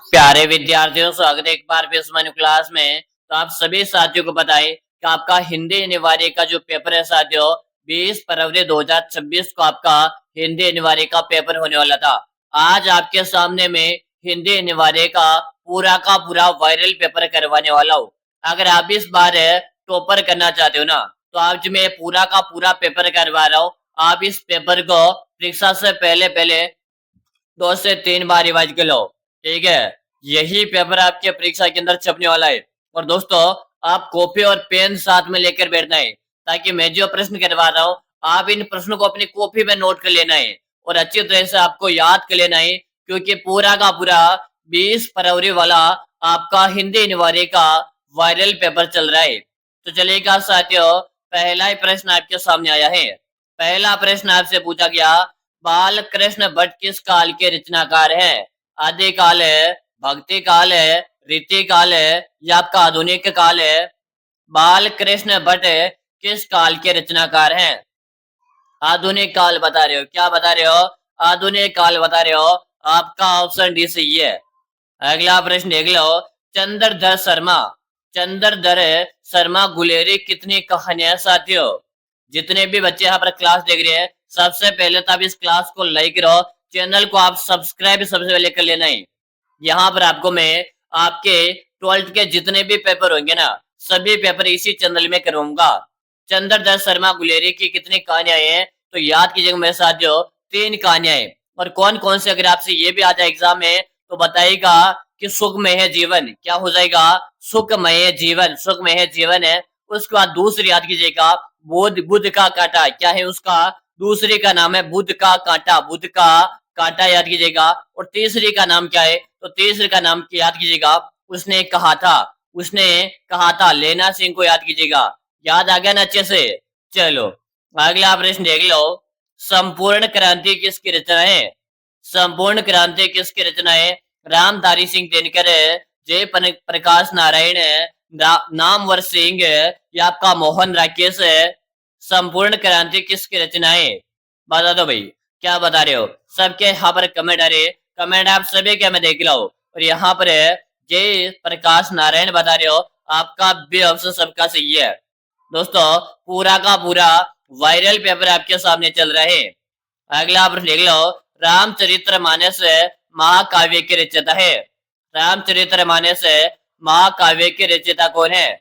प्यारे विद्यार्थियों, स्वागत है एक बार फिर से हमारी क्लास में। तो आप सभी साथियों को बताएं कि आपका हिंदी अनिवार्य का जो पेपर है साथियों, 20 फरवरी 2026 को आपका हिंदी अनिवार्य का पेपर होने वाला था। आज आपके सामने में हिंदी अनिवार्य का पूरा वायरल पेपर करवाने वाला हूँ। अगर आप इस बार टॉपर करना चाहते हो ना, तो आज मैं पूरा का पूरा पेपर करवा रहा हूँ। आप इस पेपर को परीक्षा से पहले पहले 2 से 3 बार रिवाइज कर लो, ठीक है। यही पेपर आपके परीक्षा के अंदर छपने वाला है। और दोस्तों, आप कॉपी और पेन साथ में लेकर बैठना है, ताकि मैं जो प्रश्न करवा रहा हूँ आप इन प्रश्नों को अपनी कॉपी में नोट कर लेना है और अच्छी तरह से आपको याद कर लेना है, क्योंकि पूरा का पूरा 20 फरवरी वाला आपका हिंदी अनिवार्य का वायरल पेपर चल रहा है। तो चलिएगा साथियों, पहला ही प्रश्न आपके सामने आया है। पहला प्रश्न आपसे पूछा गया, बाल कृष्ण भट्ट किस काल के रचनाकार हैं? आदि काल है, भक्ति काल है, रीति काल है या आपका आधुनिक काल है? बाल कृष्ण भट्ट किस काल के रचनाकार हैं? आधुनिक काल बता रहे हो, क्या बता रहे हो? आधुनिक काल बता रहे हो। आपका ऑप्शन डी सही है। अगला प्रश्न देख लो, चंद्रधर शर्मा चंद्रधर शर्मा गुलेरी कितनी कहानियां साथियों? जितने भी बच्चे यहाँ पर क्लास देख रहे हैं, सबसे पहले तो आप इस क्लास को लाइक करो, चैनल को आप सब्सक्राइब सबसे पहले कर लेना है। यहाँ पर आपको मैं आपके 12th के जितने भी पेपर होंगे ना, सभी पेपर इसी चैनल में करवाऊंगा। चंद्रधर शर्मा गुलेरी की कितनी कहानियां हैं? तो याद कीजिएगा मेरे साथियों, 3 कहानियां हैं। और कौन कौन से, अगर आपसे ये भी आ जाए एग्जाम में तो बताइएगा कि सुखमय है जीवन। क्या हो जाएगा? सुखमय जीवन, सुखमय जीवन है। उसके बाद दूसरी याद कीजिएगा, बुध का कांटा, क्या है उसका? दूसरी का नाम है बुध का कांटा, बुध का कांटा याद कीजिएगा। और तीसरी का नाम क्या है? तो तीसरी का नाम याद कीजिएगा, उसने कहा था लेना सिंह को याद कीजिएगा। याद आ गया ना अच्छे से? चलो अगला प्रश्न देख लो, संपूर्ण क्रांति किसकी रचना है? संपूर्ण क्रांति किसकी रचना है? रामधारी सिंह दिनकर, जय प्रकाश नारायण, नामवर सिंह या आपका मोहन राकेश है? संपूर्ण क्रांति किसकी रचना है? बता दो भाई, क्या बता रहे हो? सबके यहाँ पर कमेंट आ रहे, कमेंट आप सभी के मैं देख रहा हूँ। और यहाँ पर जय प्रकाश नारायण बता रहे हो, आपका भी ऑप्शन सबका सही है। दोस्तों, पूरा का पूरा वायरल पेपर आपके सामने चल रहा है। अगला प्रश्न देख लो, रामचरितमानस महाकाव्य के रचयिता है? रामचरितमानस महाकाव्य के रचयिता कौन है?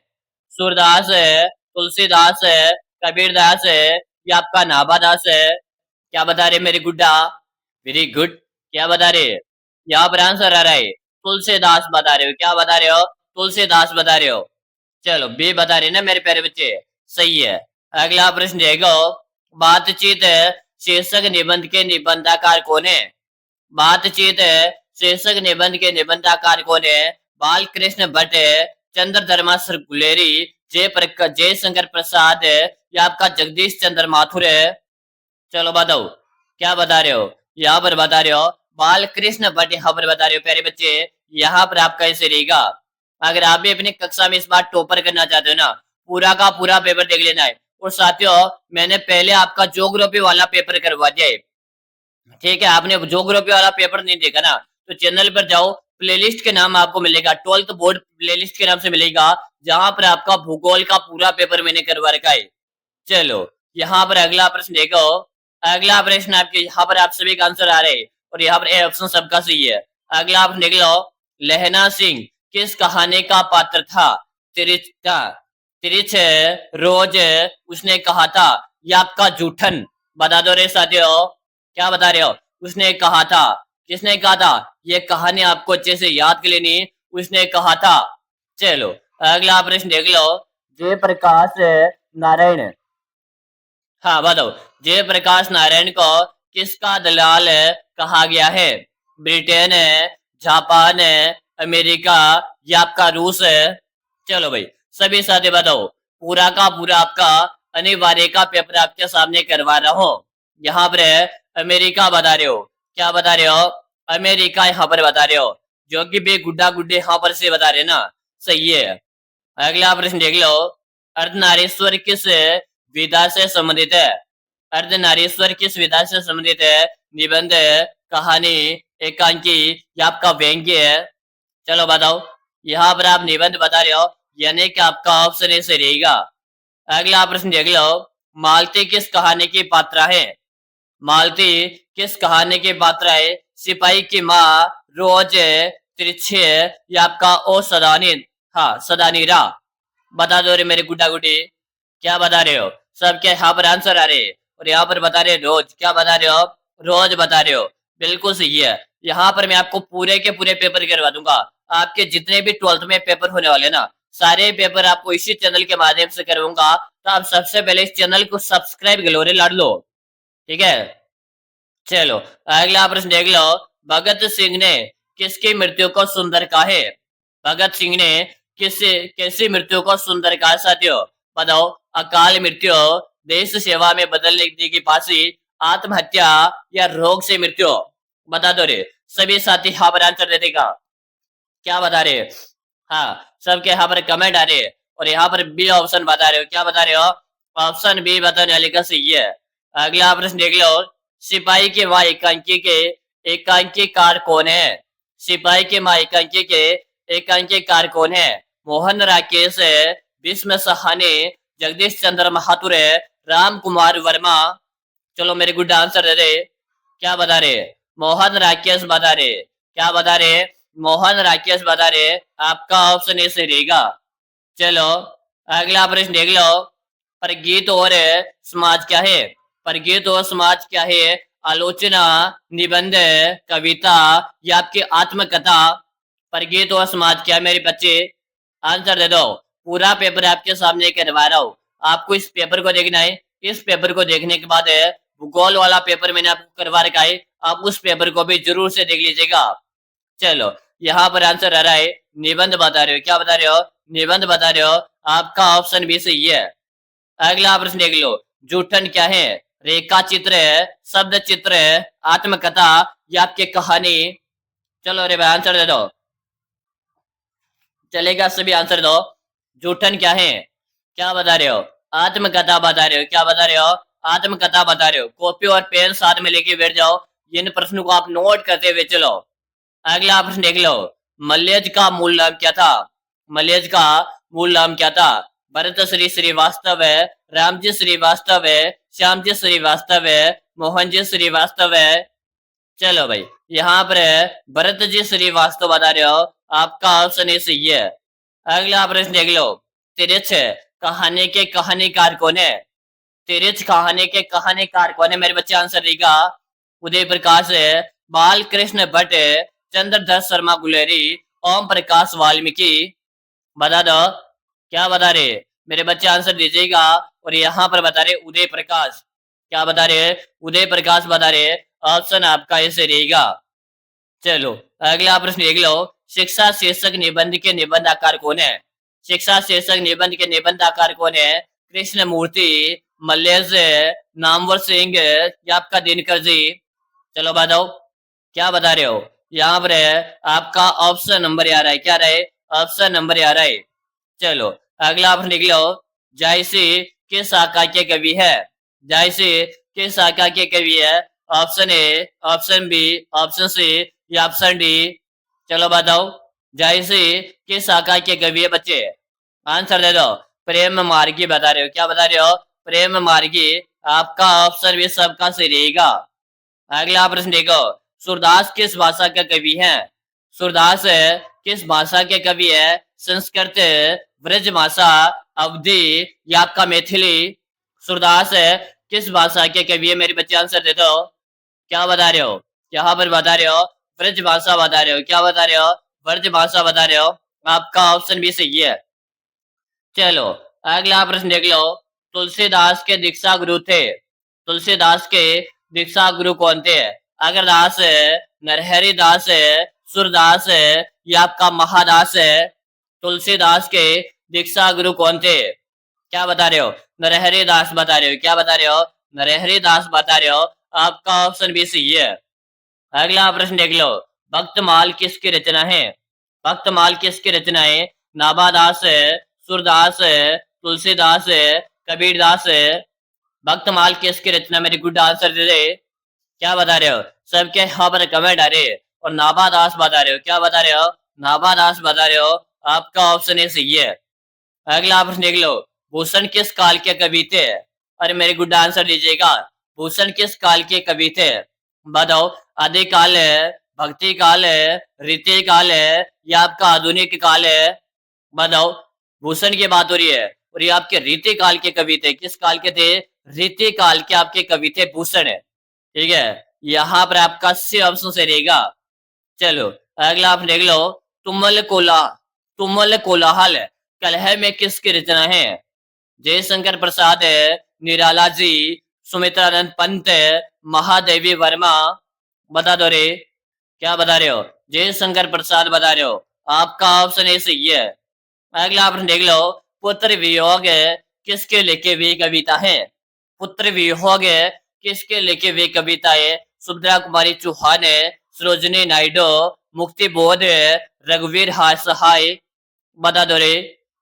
सूरदास है, तुलसीदास है, कबीरदास है या आपका नाभादास है? क्या बता रहे मेरे गुड्डा? Very good. क्या बता रहे? यहाँ पर आंसर आ रहा है तुलसीदास बता रहे हो। क्या बता रहे हो? तुलसीदास बता रहे हो। चलो बी बता रहे ना मेरे प्यारे बच्चे, सही है। अगला प्रश्न देखो, बातचीत शीर्षक निबंध के निबंधाकार कौन है? बातचीत शीर्षक निबंध के निबंधाकार कौन है? बाल कृष्ण भट्ट, चंद्रधर्मा गुलेरी, जय शंकर प्रसाद या आपका जगदीश चंद्र माथुर है? चलो बताओ, क्या बता रहे हो? यहाँ पर बता रहे हो बाल कृष्ण भट्ट, यहाँ पर बता रहे हो प्यारे बच्चे। यहाँ पर आपका ऐसे रहेगा, अगर आप भी अपनी कक्षा में इस बार टॉपर करना चाहते हो ना, पूरा का पूरा पेपर देख लेना है। और साथियों, मैंने पहले आपका ज्योग्राफी वाला पेपर करवा दिया है, ठीक है। आपने ज्योग्राफी वाला पेपर नहीं देखा ना, तो चैनल पर जाओ, प्लेलिस्ट के नाम आपको मिलेगा, 12th बोर्ड प्लेलिस्ट के नाम से मिलेगा, जहां पर आपका भूगोल का पूरा पेपर मैंने करवा रखा है। चलो यहाँ पर अगला प्रश्न देखो, अगला प्रश्न आपके यहाँ पर आप सभी का आंसर आ रहे हैं और यहाँ पर ए ऑप्शन सबका सही है। अगला आप देख लो, लहना सिंह किस कहानी का पात्र था? तिरिचा तिरिच रोज उसने कहा था या आपका जूठन? बता दो रे साथियों, क्या बता रहे हो? उसने कहा था, किसने कहा था? ये कहानी आपको अच्छे से याद कर लेनी, उसने कहा था। चलो अगला प्रश्न देख लो, जयप्रकाश नारायण, हाँ बताओ, जयप्रकाश नारायण को किसका दलाल कहा गया है? ब्रिटेन है, जापान है, अमेरिका या आपका रूस है? चलो भाई सभी साथी बताओ, पूरा का पूरा आपका अनिवार्य का पेपर आपके सामने करवा रहा हूँ। यहाँ पर अमेरिका बता रहे हो, क्या बता रहे हो? अमेरिका यहाँ पर बता रहे हो, जो कि बे गुड्डा गुड्डे यहाँ पर से बता रहे ना, सही है। अगला प्रश्न देख लो, अर्धनारीश्वर किस विधा से संबंधित है? अर्धनारीश्वर किस विधा से संबंधित है? निबंध, कहानी, एकांकी या आपका व्यंग्य है? चलो बताओ, यहाँ पर आप निबंध बता रहे हो, यानी कि आपका ऑप्शन ए सही रहेगा। अगला प्रश्न देख लो, मालती किस कहानी की पात्रा है? मालती किस कहानी की पात्रा है? सिपाही की माँ, रोज, तिरछे, या आपका ओ सदानी, हाँ सदानीरा। बता दो रे मेरे गुड्डा गुड्डी, क्या बता रहे हो? सबके यहाँ पर आंसर आ रहे, और यहाँ पर बता रहे रोज। क्या बता रहे हो? रोज बता रहे हो, बिल्कुल सही है। यहाँ पर मैं आपको पूरे के पूरे पेपर करवा दूंगा। आपके जितने भी 12th में पेपर होने वाले ना, सारे पेपर आपको इसी चैनल के माध्यम से करवाऊंगा। तो आप सबसे पहले इस चैनल को सब्सक्राइब कर लो रे लाडलो, ठीक है। चलो अगला प्रश्न देख लो, भगत सिंह ने किसकी मृत्यु को सुंदर कहा है? भगत सिंह ने किस कैसी मृत्यु को सुंदर कहा साथियों? बताओ, अकाल मृत्यु, देश सेवा में बदलने की फांसी, आत्महत्या, या रोग से मृत्यु? बता दो रे सभी साथी, यहाँ पर आंसर दे देगा। क्या बता रहे? हाँ, सबके यहाँ पर कमेंट आ रहे हैं, और यहाँ पर बी ऑप्शन बता रहे हो। क्या बता रहे हो? ऑप्शन बी बताने वाले का सही है। अगला प्रश्न देख लो, सिपाही के माँ एकांकी के एकांकीकार कौन है? सिपाही के माँ एकांकी के एकांकीकार कौन है? मोहन राकेश, भीष्म सहानी, जगदीश चंद्र महातुर, राम कुमार वर्मा। चलो मेरे गुड आंसर दे दे। क्या बता रहे? मोहन राकेश बता रहे। क्या बता रहे? मोहन राकेश बता रहे। आपका ऑप्शन ए सही रहेगा। चलो अगला प्रश्न देख लो, परगीत और समाज क्या है? परगीत और समाज क्या है? आलोचना, निबंध, कविता, या आपकी आत्मकथा? परगीत और समाज क्या है मेरे बच्चे? आंसर दे दो। पूरा पेपर आपके सामने करवा रहा हूँ, आपको इस पेपर को देखना है। इस पेपर को देखने के बाद भूगोल वाला पेपर मैंने आपको करवा रखा है, आप उस पेपर को भी जरूर से देख लीजिएगा। चलो यहाँ पर आंसर आ रहा है, निबंध बता रहे हो। क्या बता रहे हो? निबंध बता रहे हो। आपका ऑप्शन भी सही है। अगला प्रश्न देख लो, जूठन क्या है? रेखा चित्र, शब्द चित्र, आत्मकथा, या आपकी कहानी? चलो अरे भाई आंसर दे दो, चलेगा सभी आंसर दो। जूठन क्या है? क्या बता रहे हो? आत्मकथा बता रहे हो। क्या बता रहे हो? आत्मकथा बता रहे हो। कॉपी और पेन साथ में लेके बैठ जाओ, इन प्रश्नों को आप नोट करते हुए चलो। अगला प्रश्न देख लो, मल्लेज का मूल नाम क्या था? मल्लेज का मूल नाम क्या था? भरत श्री श्रीवास्तव, रामजी श्रीवास्तव, श्यामजी श्रीवास्तव, मोहनजी श्रीवास्तव। चलो भाई यहाँ पर भरत जी श्रीवास्तव बता रहे हो। आपका ऑप्शन ए सही है। अगला प्रश्न देख लो, तिरछ कहानी के कहानीकार कौन है? तिरछ कहानी के कहानीकार कौन है मेरे बच्चे? आंसर देगा उदय प्रकाश, बाल कृष्ण भट्ट, चंद्रधर शर्मा गुलेरी, ओम प्रकाश वाल्मीकि। बता दो, क्या बता रहे मेरे बच्चे? आंसर दीजिएगा। और यहाँ पर बता रहे उदय प्रकाश। क्या बता रहे? उदय प्रकाश बता रहे। ऑप्शन आपका ऐसे रहेगा। चलो अगला प्रश्न देख लो, शिक्षा शीर्षक निबंध के निबंध आकार कौन है? शिक्षा शीर्षक निबंध के निबंध आकार कौन है? कृष्ण मूर्ति, मल्लेश, नामवर सिंह, या आपका दिनकर जी? चलो बताओ, क्या बता रहे हो? यहाँ पर आपका ऑप्शन नंबर आ रहा है। क्या रहे? ऑप्शन नंबर आ रहा है। चलो अगला प्रश्न देख लो, जायसी किस शाखा के कवि है? जायसी किस शाखा के कवि है? Option A, option B, option C, या ऑप्शन डी? चलो बताओ, जायसी किस शाखा के कवि है बच्चे? आंसर दे दो। प्रेम मार्गी बता रहे हो। क्या बता रहे हो? प्रेम मार्गी। आपका ऑप्शन भी सबका सही रहेगा। अगला प्रश्न देखो, सूरदास किस भाषा का कवि है? सूरदास किस भाषा के कवि है? संस्कृत, ब्रज भाषा, अवधी, या आपका मैथिली? सूरदास किस भाषा के कवि है मेरे बच्चे? आंसर दे दो। क्या बता रहे हो? यहाँ पर बता रहे हो ब्रज भाषा बता रहे हो। क्या बता रहे हो? ब्रज भाषा बता रहे हो। आपका ऑप्शन भी सही है। चलो अगला प्रश्न देख लो, तुलसीदास के दीक्षा गुरु थे। तुलसीदास के दीक्षा गुरु कौन थे? अगरदास, नरहरि दास, सूरदास, या आपका महादास? तुलसीदास के दीक्षा गुरु कौन थे? क्या बता रहे हो? नरहरि दास बता रहे हो। क्या बता रहे हो? नरहरि दास बता रहे हो। आपका ऑप्शन भी सही है। अगला प्रश्न देख लो, भक्तमाल किसकी रचना है? भक्तमाल किसकी रचना है? नाभादास, सूरदास, तुलसीदास, कबीरदास? भक्तमाल किसकी रचना? मेरी गुड आंसर दे दे। क्या बता रहे हो? सबके यहाँ पर कमेंट आ रहे, और नाभादास बता रहे हो। क्या बता रहे हो? नाभादास बता रहे हो, आपका ऑप्शन ए सही है। अगला प्रश्न देख लो, भूषण किस काल के कवि थे? अरे मेरे गुड आंसर दीजिएगा। भूषण किस काल के कवि थे? बताओ, आदिकाल है, भक्ति काल है, रीति काल है, या आपका आधुनिक काल है? बताओ, भूषण की बात हो रही है और ये आपके रीति काल के कवि थे। किस काल के थे? रीति काल के आपके कवि थे भूषण। ठीक है, यहाँ पर आपका सी ऑप्शन से रहेगा। चलो अगला आप देख लो, तुमल कोलाहल कलह में किसकी रचना है? जयशंकर प्रसाद है, निराला जी, सुमित्रानंद पंत, महादेवी वर्मा? बता दो रे, क्या बता रहे हो? जयशंकर प्रसाद बता रहे हो, आपका ऑप्शन ए सही है। अगला प्रश्न देख लो, पुत्र वियोग किसके लिखे हुई कविता है? पुत्र वियोग किसके लिखे हुई कविता है? सुभद्रा कुमारी चौहान है, सरोजनी नायडू, मुक्ति बोध, रघुवीर सहाय? बता दो रे,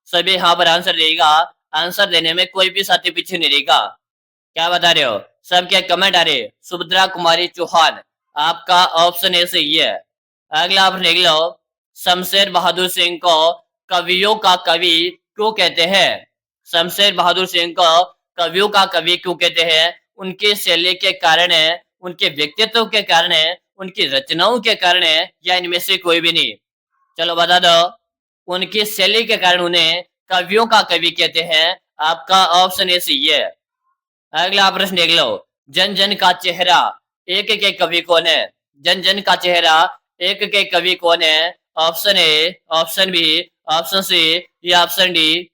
सभी यहाँ पर आंसर देगा। आंसर देने में कोई भी साथी पीछे नहीं रहेगा। क्या बता रहे हो? सब क्या कमेंट आ रहे? सुभद्रा कुमारी चौहान, आपका ऑप्शन ए सही है। अगला आप देख लो, शमशेर बहादुर सिंह को कवियों का कवि क्यों कहते हैं? शमशेर बहादुर सिंह को कवियों का कवि क्यों कहते हैं? उनकी शैली के कारण है, उनके व्यक्तित्व के कारण है, उनकी रचनाओं के कारण है, या इनमें से कोई भी नहीं? चलो बता दो। उनकी शैली के कारण उन्हें कवियों का कवि कहते हैं। आपका ऑप्शन ए सही है। अगला प्रश्न देख लो, जन जन का चेहरा एक के कवि कौन है? जन जन का चेहरा एक के कवि कौन है? Option A, option B, option C या ऑप्शन डी?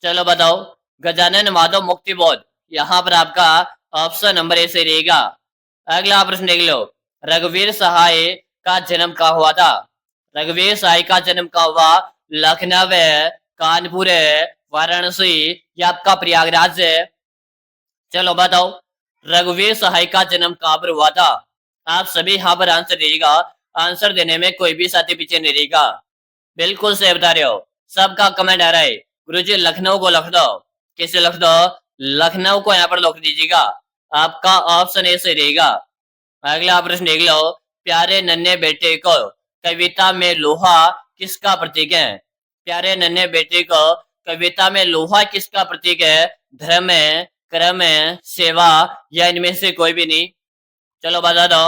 चलो बताओ। गजानन माधव मुक्तिबोध, यहाँ पर आपका ऑप्शन नंबर ए से रहेगा। अगला प्रश्न देख लो, रघुवीर सहाय का जन्म कहाँ हुआ था? रघुवीर सहाय का जन्म कहाँ हुआ? लखनऊ है, कानपुर है, वाराणसी या आपका प्रयागराज है? चलो बताओ, रघुवीर सहाय का जन्म कहाँ पर हुआ था? आप सभी यहाँ पर आंसर दीजिएगा। आंसर देने में कोई भी साथी पीछे नहीं रहेगा। बिल्कुल सही बता रहे हो, सबका कमेंट आ रहा है। गुरुजी लखनऊ को लिख दो। किसे लिख दो? लखनऊ को यहाँ पर लिख दीजिएगा। आपका ऑप्शन ए से रहेगा। अगला प्रश्न देख लो, प्यारे नन्हे बेटे को कविता में लोहा किसका प्रतीक है? प्यारे नन्हे बेटे को कविता में लोहा किसका प्रतीक है? धर्म है, कर्म है, सेवा या इनमें से कोई भी नहीं? चलो बता दो।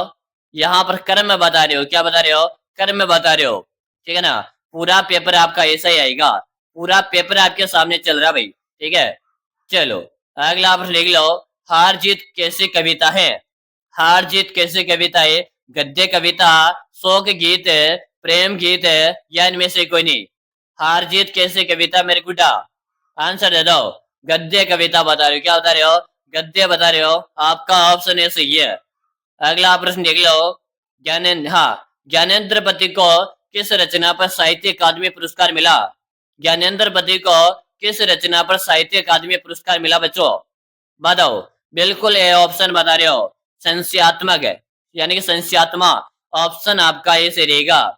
यहाँ पर कर्म बता रहे हो, क्या बता रहे हो? कर्म बता रहे हो। ठीक है ना, पूरा पेपर आपका ऐसा ही आएगा। पूरा पेपर आपके सामने चल रहा भाई। ठीक है, चलो अगला प्रश्न लिख लो, हार जीत कैसी कविता है? हार जीत कैसी कविता है? गद्य कविता, शोक गीत, प्रेम गीत या इनमें से कोई नहीं? हार जीत कैसी कविता मेरे गुड्डा? आंसर दे दो। गद्य कविता बता रहे हो, क्या बता रहे हो? गद्य बता रहे हो। आपका ऑप्शन ए सही है। अगला प्रश्न देख लो, ज्ञानेन्द्र पति को किस रचना पर साहित्य अकादमी पुरस्कार मिला? ज्ञानेन्द्र पति को किस रचना पर साहित्य अकादमी पुरस्कार मिला बच्चों? बताओ। बिल्कुल ए ऑप्शन बता रहे हो, संशयात्मक है, यानी कि संशयात्मा। ऑप्शन आपका ए से रहेगा।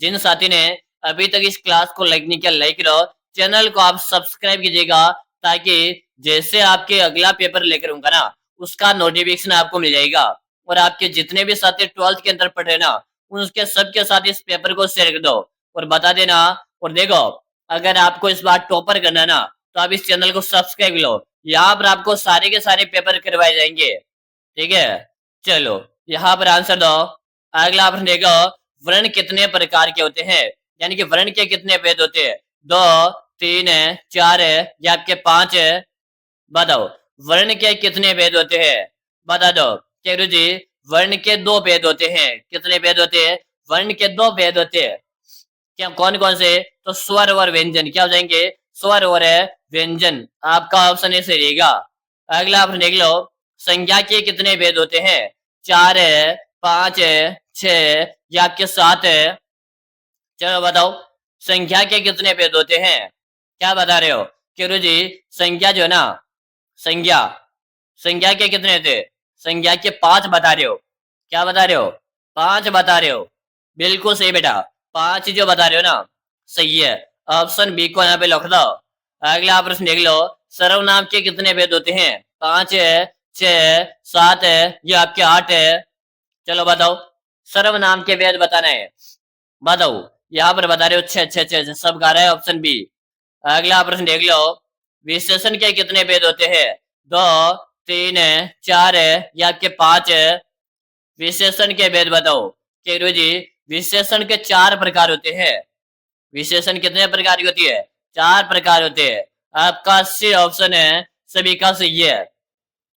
जिन साथी ने अभी तक इस क्लास को लाइक नहीं किया, लाइक करो। चैनल को आप सब्सक्राइब कीजिएगा, ताकि जैसे आपके अगला पेपर लेकर आऊंगा ना, उसका नोटिफिकेशन आपको मिल जाएगा। और आपके जितने भी साथी 12th के अंदर पढ़ रहे ना, उनके सबके साथ इस पेपर को शेयर कर दो और बता देना। और देखो, अगर आपको इस बार टॉपर करना है ना, तो आप इस चैनल को सब्सक्राइब लो। यहाँ पर आपको सारे के सारे पेपर करवाए जाएंगे। ठीक है, चलो यहाँ पर आंसर दो। अगला प्रश्न देखो, वर्ण कितने प्रकार के होते हैं? यानी कि वर्ण के कितने भेद होते हैं? 2, 3, 4 या आपके 5? बताओ, वर्ण के कितने भेद होते हैं? बता दो। चेरू जी, वर्ण के 2 भेद होते हैं। कितने भेद होते हैं? वर्ण के 2 भेद होते हैं। क्या, कौन कौन से? तो स्वर और व्यंजन। क्या हो जाएंगे? स्वर और व्यंजन। आपका ऑप्शन ए से रहेगा। अगला आप देख लो, संख्या के कितने भेद होते हैं? 4 5 6 या आपके 7? चलो बताओ, संख्या के कितने भेद होते हैं? क्या बता रहे हो? केरू जी, संख्या जो है ना, संख्या संख्या के कितने थे? संख्या के 5 बता रहे हो। क्या बता रहे हो? 5 बता रहे हो। बिल्कुल सही बेटा, 5 जो बता रहे हो ना, सही है। ऑप्शन बी को यहाँ पे लिख दो। अगला प्रश्न देख लो, सर्वनाम के कितने भेद होते हैं? 5 6 7 या आपके 8? चलो बताओ, सर्वनाम के भेद बताना है। बताओ, यहाँ पर बता रहे हो छह छह छह सब गा रहा है ऑप्शन बी। अगला प्रश्न देख लो, विशेषण के कितने भेद होते हैं? 2, 3, 4 या के 5? विशेषण के भेद बताओ। केरू जी, विशेषण के 4 प्रकार होते हैं। विशेषण कितने प्रकार की होती है? 4 प्रकार होते हैं। आपका सी ऑप्शन है सभी का सही है।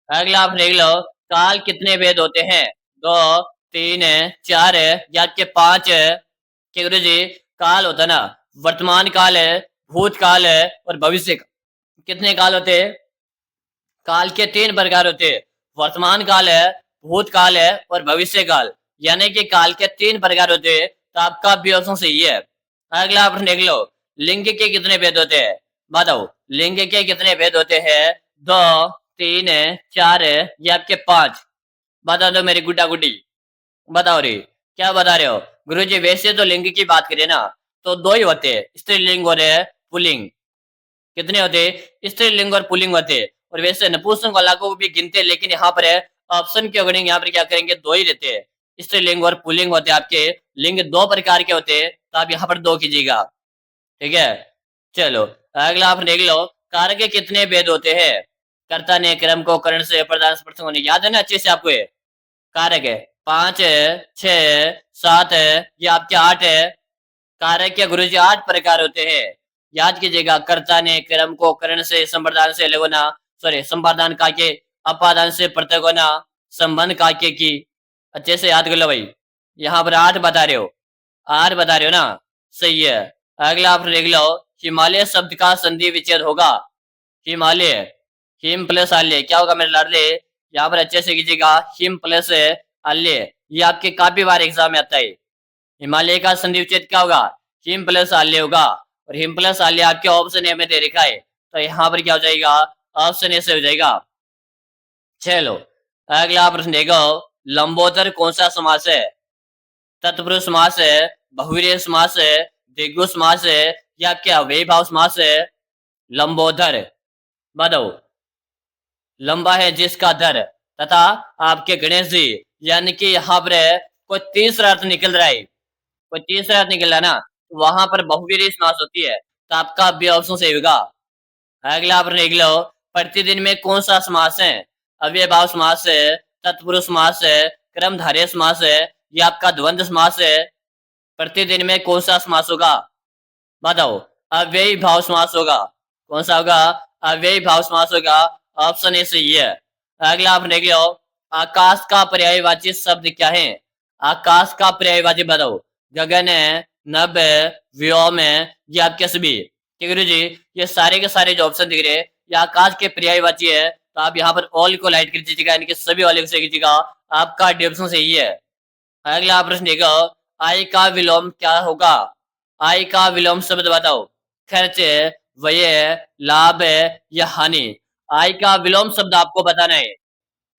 अगला आप देख लो, काल कितने भेद होते हैं? 2, 3, 4 या के 5? केरू जी, काल होता है ना, वर्तमान काल है, भूतकाल है और भविष्य काल। कितने काल होते हैं? काल के 3 प्रकार होते हैं। वर्तमान काल है, भूतकाल है और भविष्य काल। यानी कि काल के 3 प्रकार होते हैं। तो आपका बी ऑप्शन सही है। अगला प्रश्न देख लो, लिंग के कितने भेद होते हैं? बताओ, लिंग के कितने भेद होते हैं? 2, 3, 4 या आपके 5? बता दो मेरी गुड्डा गुड्डी, बताओ रे, क्या बता रहे हो? गुरुजी, वैसे तो लिंग की बात करें ना, तो 2 ही होते हैं, स्त्रीलिंग और पुल्लिंग। कितने होते हैं? स्त्रीलिंग और पुल्लिंग होते हैं। और वैसे नपुंसक वाला को भी गिनते हैं, लेकिन यहाँ पर है ऑप्शन के अकॉर्डिंग यहाँ पर क्या करेंगे, 2 ही रहते हैं। स्त्रीलिंग और पुल्लिंग होते हैं आपके। लिंग 2 प्रकार के होते हैं, तो आप यहाँ पर 2 कीजिएगा। ठीक है, चलो अगला आप देख लो, कारक के कितने भेद होते हैं? कर्ता ने क्रम को करण से प्रधान स्पर्श होने, याद है ना अच्छे से आपको? ये कारक है 5 है, 6 है, 7 है या आपके 8 है? कारक के गुरुजी 8 प्रकार होते हैं। याद कीजिएगा, कर्ता ने क्रम को करण से संप्रदान से अलग होना, सॉरी संपादान काके, अपादान से पृथक होना, संबंध काके की। अच्छे से याद कर लो भाई। यहाँ पर 8 बता रहे हो, 8 बता रहे हो ना, सही है। अगला आप देख लो, हिमालय शब्द का संधि विच्छेद होगा। हिमालय, हिम प्लस आल्य, क्या होगा मेरे लाडले? यहाँ पर अच्छे से कीजिएगा, हिम प्लस आल्य। ये आपके काफी बार एग्जाम में आता है। हिमालय का संधि विच्छेद क्या होगा? हिम प्लस आल्य होगा। और हिम प्लस आल्य आपके ऑप्शन ए में दे रखा है, तो यहाँ पर क्या हो जाएगा? ऑप्शन ए से हो जाएगा। चलो अगला प्रश्न देखो, लंबोदर कौन सा समास है? तत्पुरुष समास है, बहुव्रीहि समास है, द्विगु समास है या क्या अव्ययीभाव समास है? लंबोदर, बताओ। लंबा है जिसका दर, तथा आपके गणेश जी, यानी कि यहाँ पर कोई तीसरा अर्थ निकल रहा है, कोई तीसरा अर्थ निकल रहा है ना, वहां पर बहुव्रीहि समास होती है, तो आपका बी ऑप्शन सही होगा। अगला प्रश्न देख लो, प्रतिदिन में कौन सा समास है? अव्ययभाव समास है, तत्पुरुष समास है, क्रमधारय समास है या आपका द्वंद्व समास है? प्रतिदिन में कौन सा समास होगा? बताओ। अव्ययी भाव समास होगा। कौन सा होगा? अव्ययी भाव समास होगा। ऑप्शन ए सही है। अगला आप देख लो, आकाश का पर्यायवाची शब्द क्या है? आकाश का पर्यायवाची बताओ। गगन है, नभ है, व्योम है या आपके सभी? ठीक है गुरु जी, ये सारे के सारे जो ऑप्शन दिख रहे हैं, ये आकाश के पर्यायवाची है, तो आप यहाँ पर ऑल को लाइट कर दीजिएगा, यानी कि सभी वाले को सही कीजिएगा। आपका डी ऑप्शन सही है। अगला प्रश्न देखो, आय का विलोम क्या होगा? आय का विलोम शब्द बताओ। खर्च, व्यय, लाभ या हानि? आय का विलोम शब्द आपको बताना है।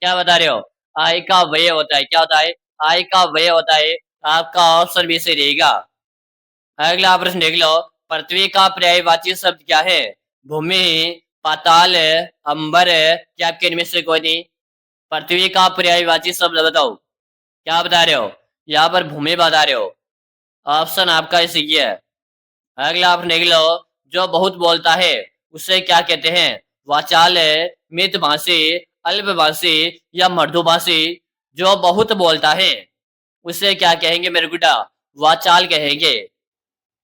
क्या बता रहे हो? आय का व्यय होता है। क्या होता है? आय का व्यय होता है। आपका ऑप्शन भी सही रहेगा। अगला प्रश्न देख लो, पृथ्वी का पर्यायवाची शब्द क्या है? भूमि, पाताल, अंबर या आपके इनमें से कोई नहीं? पृथ्वी का पर्यायवाची शब्द बताओ। क्या बता रहे हो? यहाँ पर भूमि बता रहे हो। ऑप्शन आपका सही है। अगला आप देख लो, जो बहुत बोलता है उसे क्या कहते हैं? वाचाल, मितभाषी, अल्पभाषी या मृदुभाषी? जो बहुत बोलता है उसे क्या कहेंगे मेरे गुड्डा? वाचाल कहेंगे।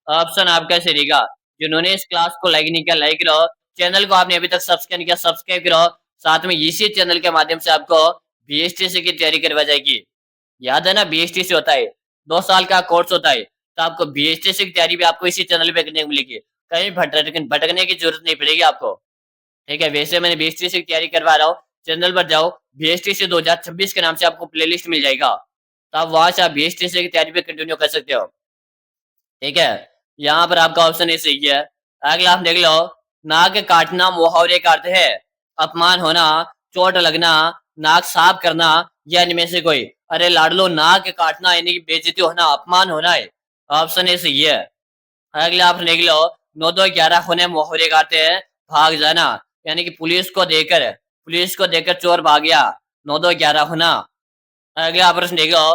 ऑप्शन आपका सही रहेगा। जिन्होंने इस क्लास को लाइक नहीं किया, लाइक करो। चैनल को आपने अभी तक सब्सक्राइब नहीं किया, सब्सक्राइब करो। साथ में इसी चैनल के माध्यम से आपको बीएसटीसी की तैयारी करवाई जाएगी। याद है ना, बीएसटीसी होता है, 2 साल का कोर्स होता है, तो आपको बीएसटीसी की तैयारी भी आपको इसी चैनल पे करने को मिलेगी। कहीं भटकने की जरूरत नहीं पड़ेगी आपको। ठीक है, वैसे मैंने बीएसटीसी की तैयारी करवा रहा हूँ, चैनल पर जाओ, बीएसटीसी 2026 के नाम से आपको प्लेलिस्ट मिल जाएगा, तो आप वहां से आप बीएसटीसी की तैयारी पे कंटिन्यू कर सकते हो। ठीक है, यहाँ पर आपका ऑप्शन ए सही है। अगला आप देख लो, नाक काटना मुहावरे का अर्थ है? अपमान होना, चोट लगना, नाक साफ करना या इनमें से कोई? अरे लाडलो, नाक काटना यानी कि बेइज्जती होना, अपमान होना है। ऑप्शन ए सही है। अगला आप देख लो, 9-2-11 होने मुहावरे का अर्थ है भाग जाना, यानी कि पुलिस को देखकर चोर भाग गया, 9-2-11 होना। अगला प्रश्न देखो,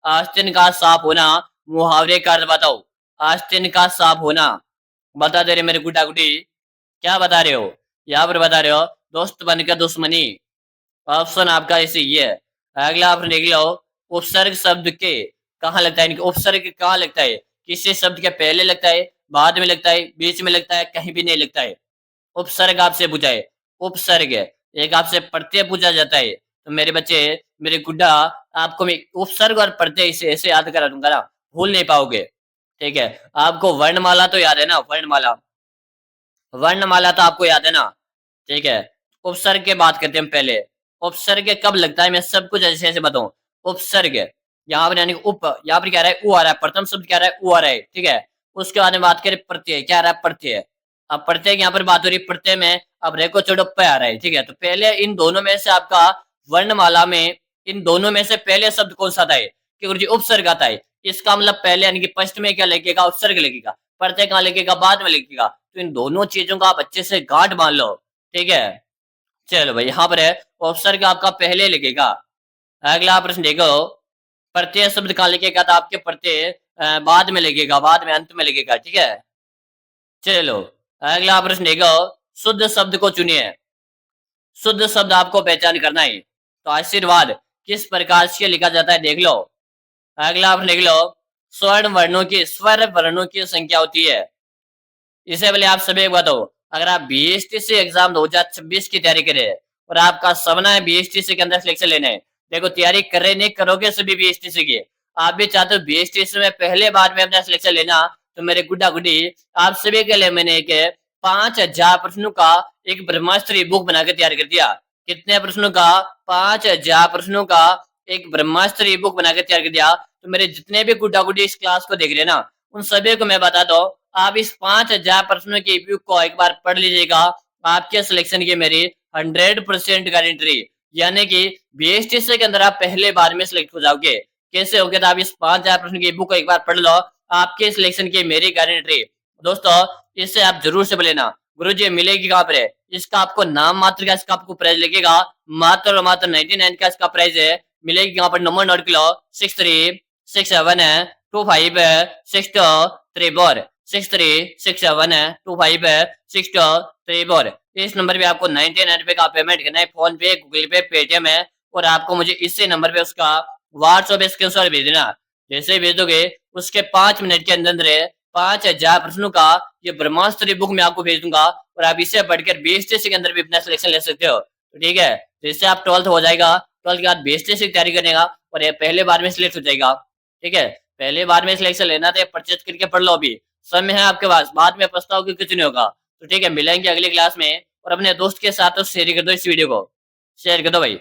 आस्तीन का साफ होना मुहावरे का अर्थ बताओ। आस्तीन का साफ होना। बता दे रहे मेरे गुड्डा गुड्डी, क्या बता रहे हो? यहाँ पर बता रहे हो दोस्त बनकर दुश्मनी। ऑप्शन आपका इसे ये है। अगला आप देख लो, उपसर्ग शब्द के कहाँ लगता है, उपसर्ग कहाँ लगता है? किसी शब्द के पहले लगता है, बाद में लगता है, बीच में लगता है, कहीं भी नहीं लगता है। उपसर्ग आपसे पूछा है, उपसर्ग एक आपसे प्रत्यय पूछा जाता है। तो मेरे बच्चे, मेरे गुड्डा, आपको मैं उपसर्ग और प्रत्यय इसे ऐसे याद करा दूंगा ना, भूल नहीं पाओगे। ठीक है, आपको वर्णमाला तो याद है ना, वर्णमाला, वर्णमाला तो आपको याद है ना। ठीक है, उपसर्ग के बात करते हैं हम पहले। उपसर्ग कब लगता है, मैं सब कुछ ऐसे ऐसे बताऊं। उपसर्ग यहाँ पर यानी उप, यहाँ पर क्या रहा है, उ आ रहा है, प्रथम शब्द क्या रहा है, उ आ रहा है। ठीक है, उसके बाद में बात करें प्रत्यय, क्या आ रहा है, प्रत्यय। अब प्रत्यय की यहाँ पर बात हो रही है, प्रत्यय में अब रेको छोड़ो प आ रहा है। ठीक है, तो पहले इन दोनों में से आपका वर्णमाला में इन दोनों में से पहले शब्द कौन सा आता है? कि गुरुजी उपसर्ग आता है। इसका मतलब पहले यानी कि फर्स्ट में क्या लगेगा, उपसर्ग लगेगा। प्रत्यय कहाँ लगेगा, बाद में लगेगा। तो इन दोनों चीजों का आप अच्छे से गांठ बांध लो। ठीक है, चलो भाई, यहाँ पर है उपसर्ग आपका पहले लगेगा। अगला प्रश्न देखो, प्रत्यय शब्द कहाँ लगेगा? तो आपके प्रत्यय बाद में लगेगा, बाद में, अंत में लगेगा। ठीक है, चलो अगला प्रश्न देखो, शुद्ध शब्द को चुनिए। शुद्ध शब्द आपको पहचान करना है। तो आशीर्वाद किस प्रकार से लिखा जाता है, देख लो। अगला प्रश्न देख लो, स्वर्ण वर्णों की, स्वर वर्णों की संख्या होती है। इससे पहले आप सभी एक बताओ, अगर आप बीएसटीसी एग्जाम 2026 की तैयारी करें और आपका सपना है बीएसटीसी के अंदर सिलेक्शन लेने, देखो तैयारी कर रहे नहीं करोगे सभी बीएसटीसी की, आप भी चाहते हो बीएसटीसी में पहले बार में अपना सिलेक्शन लेना, तो मेरे गुड्डा गुड्डी, आप सभी के लिए मैंने एक 5,000 प्रश्नों का एक ब्रह्मास्त्र बुक बनाकर तैयार कर दिया। कितने प्रश्नों का? 5,000 प्रश्नों का एक ब्रह्मास्त्र बुक बनाकर तैयार कर दिया। तो मेरे जितने भी गुड्डा गुड्डी इस क्लास को देख रहे हैं ना, उन सभी को मैं बता दो, आप इस 5,000 प्रश्नों के बुक को एक बार पढ़ लीजिएगा। आपके सिलेक्शन की मेरी 100% गारंटी, यानी कि बीएसटीसी के अंदर आप पहले बार में सिलेक्ट हो जाओगे। कैसे होगे? तो आप इस 5,000 प्रश्नों की बुक को एक बार पढ़ लो, आपके सिलेक्शन की मेरी गारंटी। दोस्तों, इससे आप जरूर से बोलेना गुरुजी मिलेगी कहाँ पर है? इसका आपको नाम मात्र का इसका आपको प्राइस लगेगा, मात्र और मात्र 99 का इसका प्राइस है। मिलेगी कहाँ पर? Number note kilo 63672564 63672564। इस नंबर पे आपको 99 का पेमेंट करना है, फोन पे, गूगल पे, पेटीएम है, और आपको मुझे इसी नंबर पे उसका व्हाट्सएप स्क्रीनशॉट भेज देना। जैसे ही भेज दोगे उसके 5 मिनट के अंदर अंदर 5,000 प्रश्नों का ये ब्रह्मास्त्र बुक मैं आपको भेज दूंगा, और आप इसे पढ़कर बीएसटीसी के अंदर भी अपना सिलेक्शन ले सकते हो। तो ठीक है, जैसे आप 12th हो जाएगा, 12th के बाद बीएसटीसी की तैयारी करेगा और ये पहले बार में सिलेक्ट हो जाएगा। ठीक है, पहले बार में सिलेक्शन लेना था, परचेज करके पढ़ लो, अभी समय है आपके पास, बाद में पछताओगे कुछ नहीं होगा। तो ठीक है, मिलेंगे अगली क्लास में, और अपने दोस्त के साथ तो शेयर कर दो, इस वीडियो को शेयर कर दो भाई।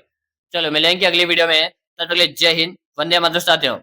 चलो मिलेंगे अगली वीडियो में, तब तक के लिए जय हिंद, वंदे मातरम साथियों।